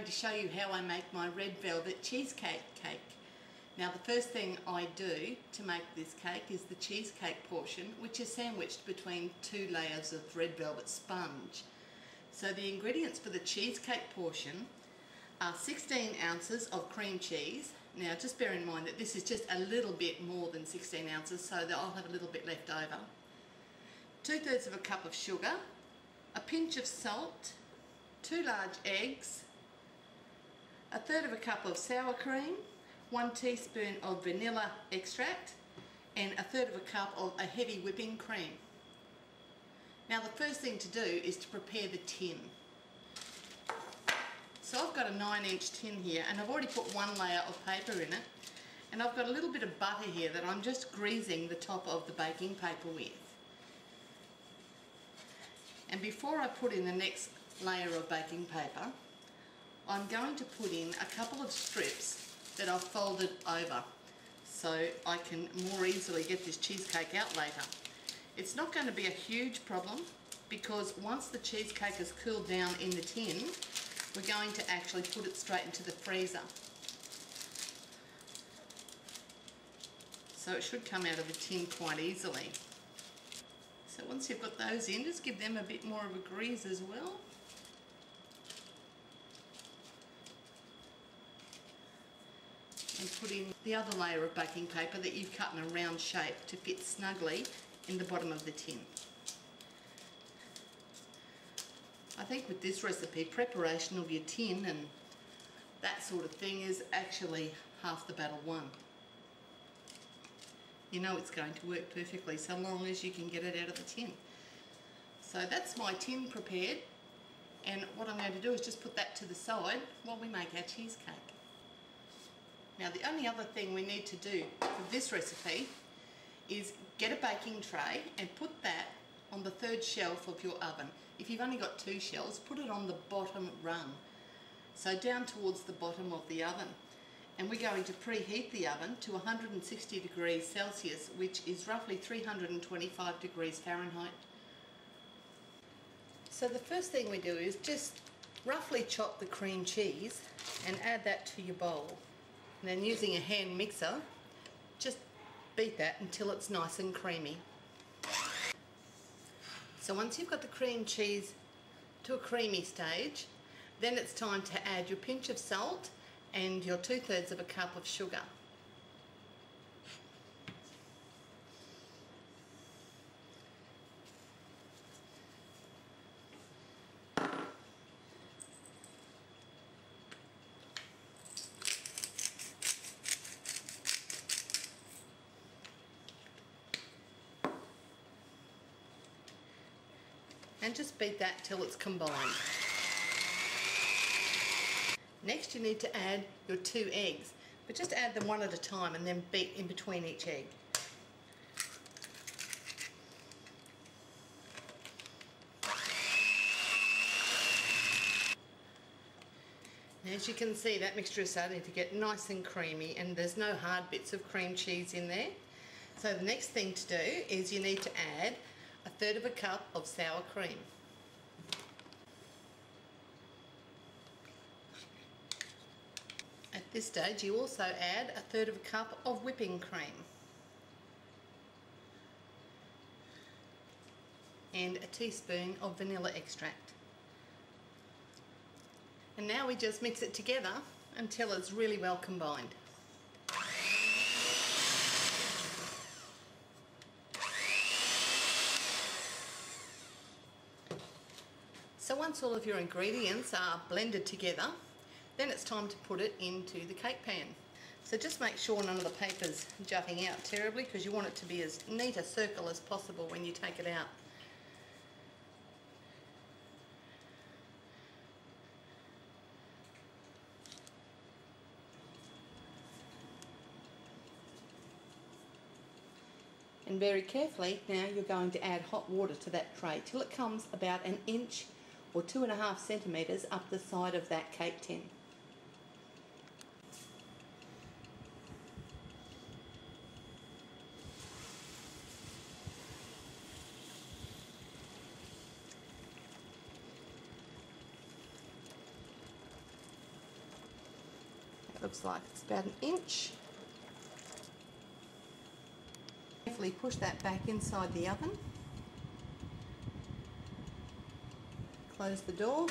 going to show you how I make my red velvet cheesecake cake. Now the first thing I do to make this cake is the cheesecake portion, which is sandwiched between 2 layers of red velvet sponge. So the ingredients for the cheesecake portion are 16 ounces of cream cheese. Now just bear in mind that this is just a little bit more than 16 ounces, so that I'll have a little bit left over. 2/3 of a cup of sugar, a pinch of salt, 2 large eggs, 1/3 of a cup of sour cream, 1 teaspoon of vanilla extract, and 1/3 of a cup of a heavy whipping cream. Now the first thing to do is to prepare the tin. So I've got a 9-inch tin here, and I've already put 1 layer of paper in it, and I've got a little bit of butter here that I'm just greasing the top of the baking paper with. And before I put in the next layer of baking paper, I'm going to put in a couple of strips that I've folded over so I can more easily get this cheesecake out later. It's not going to be a huge problem, because once the cheesecake has cooled down in the tin, we're going to actually put it straight into the freezer. So it should come out of the tin quite easily. So once you've got those in, just give them a bit more of a grease as well. And put in the other layer of baking paper that you've cut in a round shape to fit snugly in the bottom of the tin. I think with this recipe, preparation of your tin and that sort of thing is actually half the battle won. You know it's going to work perfectly so long as you can get it out of the tin. So that's my tin prepared, and what I'm going to do is just put that to the side while we make our cheesecake. Now the only other thing we need to do for this recipe is get a baking tray and put that on the 3rd shelf of your oven. If you've only got 2 shelves, put it on the bottom rung, so down towards the bottom of the oven. And we're going to preheat the oven to 160 degrees Celsius, which is roughly 325 degrees Fahrenheit. So the first thing we do is just roughly chop the cream cheese and add that to your bowl. And then using a hand mixer, just beat that until it's nice and creamy. So once you've got the cream cheese to a creamy stage, then it's time to add your pinch of salt and your 2/3 of a cup of sugar. And just beat that till it's combined. Next you need to add your 2 eggs, but just add them one at a time and then beat in between each egg. Now, as you can see, that mixture is starting to get nice and creamy, and there's no hard bits of cream cheese in there. So the next thing to do is you need to add 1/3 of a cup of sour cream. At this stage you also add 1/3 of a cup of whipping cream and a teaspoon of vanilla extract. And now we just mix it together until it's really well combined. So once all of your ingredients are blended together, then it's time to put it into the cake pan. So just make sure none of the paper's jutting out terribly, because you want it to be as neat a circle as possible when you take it out. And very carefully now you're going to add hot water to that tray till it comes about 1 inch or 2.5 centimetres up the side of that cake tin. Looks like it's about an inch. Carefully push that back inside the oven. Close the door,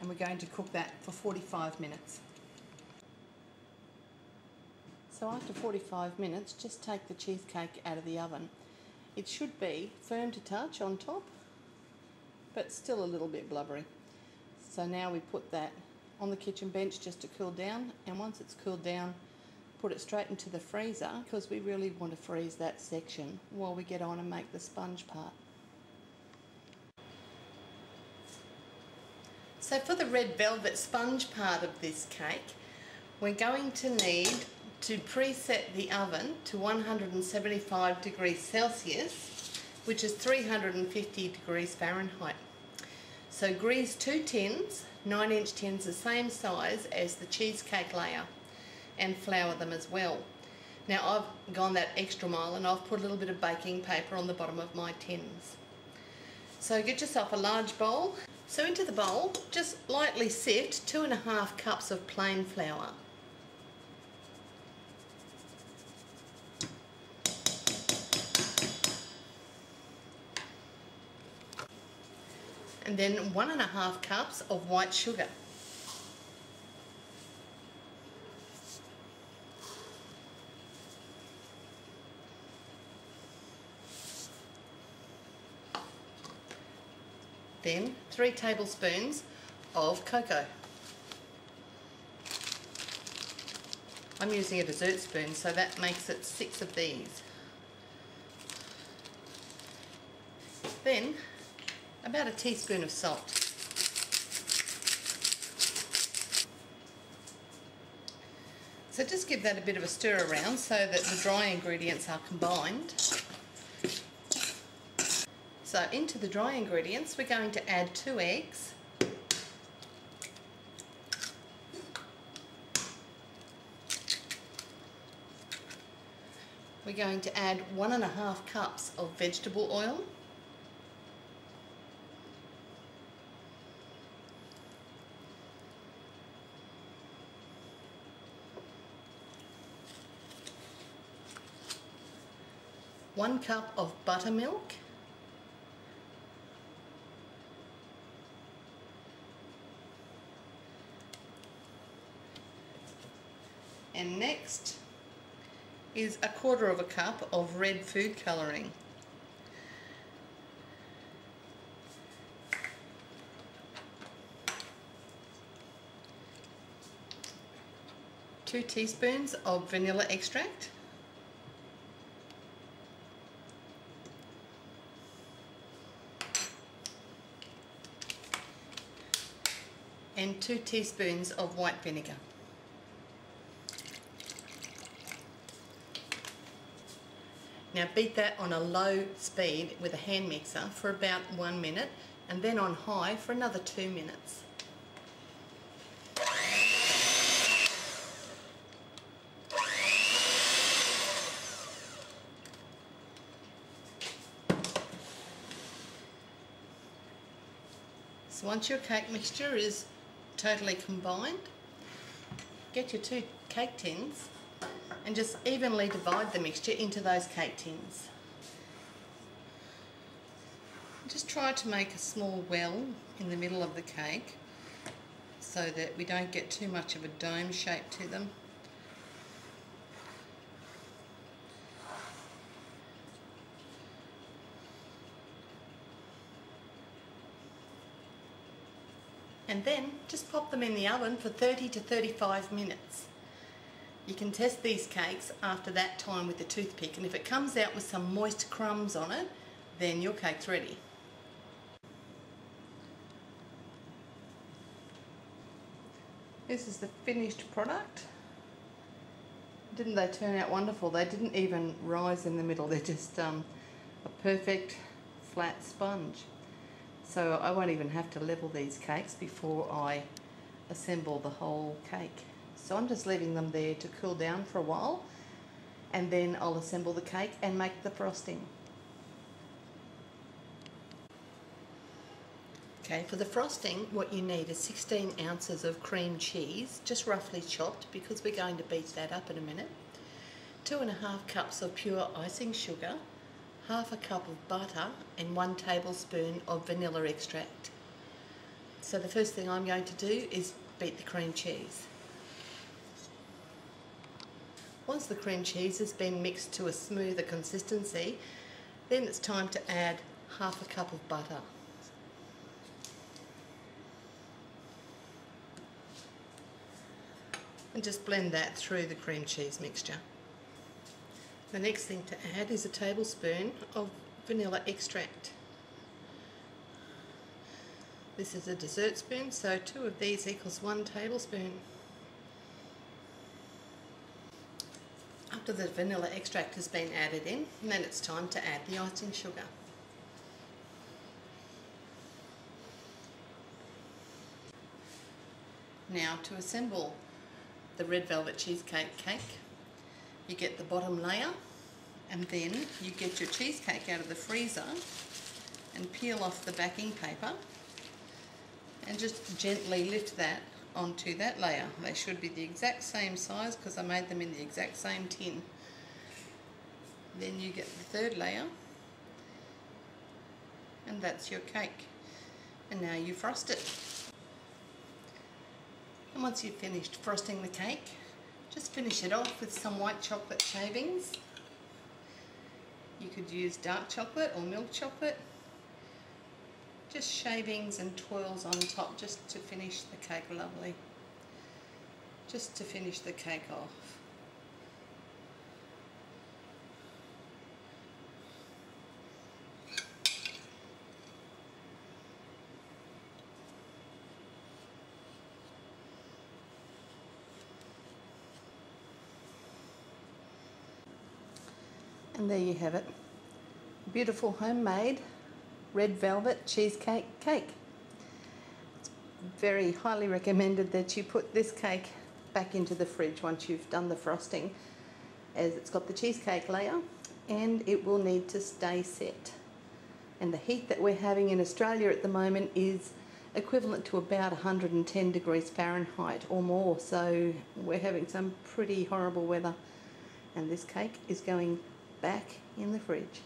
and we're going to cook that for 45 minutes. So after 45 minutes, just take the cheesecake out of the oven. It should be firm to touch on top, but still a little bit blubbery. So now we put that on the kitchen bench just to cool down, and once it's cooled down, put it straight into the freezer, because we really want to freeze that section while we get on and make the sponge part. So for the red velvet sponge part of this cake, we're going to need to preset the oven to 175 degrees Celsius, which is 350 degrees Fahrenheit. So grease 2 tins, 9-inch tins the same size as the cheesecake layer, and flour them as well. Now I've gone that extra mile and I've put a little bit of baking paper on the bottom of my tins. So get yourself a large bowl. So into the bowl, just lightly sift 2.5 cups of plain flour. And then 1.5 cups of white sugar. Then 3 tablespoons of cocoa. I'm using a dessert spoon, so that makes it 6 of these. Then about a teaspoon of salt. So just give that a bit of a stir around so that the dry ingredients are combined. So into the dry ingredients, we're going to add 2 eggs, we're going to add 1.5 cups of vegetable oil, one cup of buttermilk, and next is 1/4 cup of red food colouring. Two teaspoons of vanilla extract, and 2 teaspoons of white vinegar. Now beat that on a low speed with a hand mixer for about 1 minute, and then on high for another 2 minutes. So once your cake mixture is totally combined, get your 2 cake tins and just evenly divide the mixture into those cake tins. Just try to make a small well in the middle of the cake so that we don't get too much of a dome shape to them. And then just pop them in the oven for 30 to 35 minutes. You can test these cakes after that time with the toothpick, and if it comes out with some moist crumbs on it, then your cake's ready. This is the finished product. Didn't they turn out wonderful? They didn't even rise in the middle, they're just a perfect flat sponge. So I won't even have to level these cakes before I assemble the whole cake. So I'm just leaving them there to cool down for a while, and then I'll assemble the cake and make the frosting. Okay, for the frosting, what you need is 16 ounces of cream cheese, just roughly chopped because we're going to beat that up in a minute. 2.5 cups of pure icing sugar, half a cup of butter and 1 tablespoon of vanilla extract. So the first thing I'm going to do is beat the cream cheese. Once the cream cheese has been mixed to a smoother consistency, then it's time to add half a cup of butter. And just blend that through the cream cheese mixture. The next thing to add is a tablespoon of vanilla extract. This is a dessert spoon, so 2 of these equals 1 tablespoon. After the vanilla extract has been added in, then it's time to add the icing sugar. Now to assemble the red velvet cheesecake cake, you get the bottom layer and then you get your cheesecake out of the freezer and peel off the backing paper and just gently lift that onto that layer. They should be the exact same size because I made them in the exact same tin. Then you get the third layer and that's your cake. And now you frost it. And once you've finished frosting the cake, just finish it off with some white chocolate shavings. You could use dark chocolate or milk chocolate. Just shavings and twirls on top just to finish the cake lovely. Just to finish the cake off. And there you have it. Beautiful homemade red velvet cheesecake cake. It's very highly recommended that you put this cake back into the fridge once you've done the frosting, as it's got the cheesecake layer and it will need to stay set. And the heat that we're having in Australia at the moment is equivalent to about 110 degrees Fahrenheit or more, so we're having some pretty horrible weather, and this cake is going back in the fridge.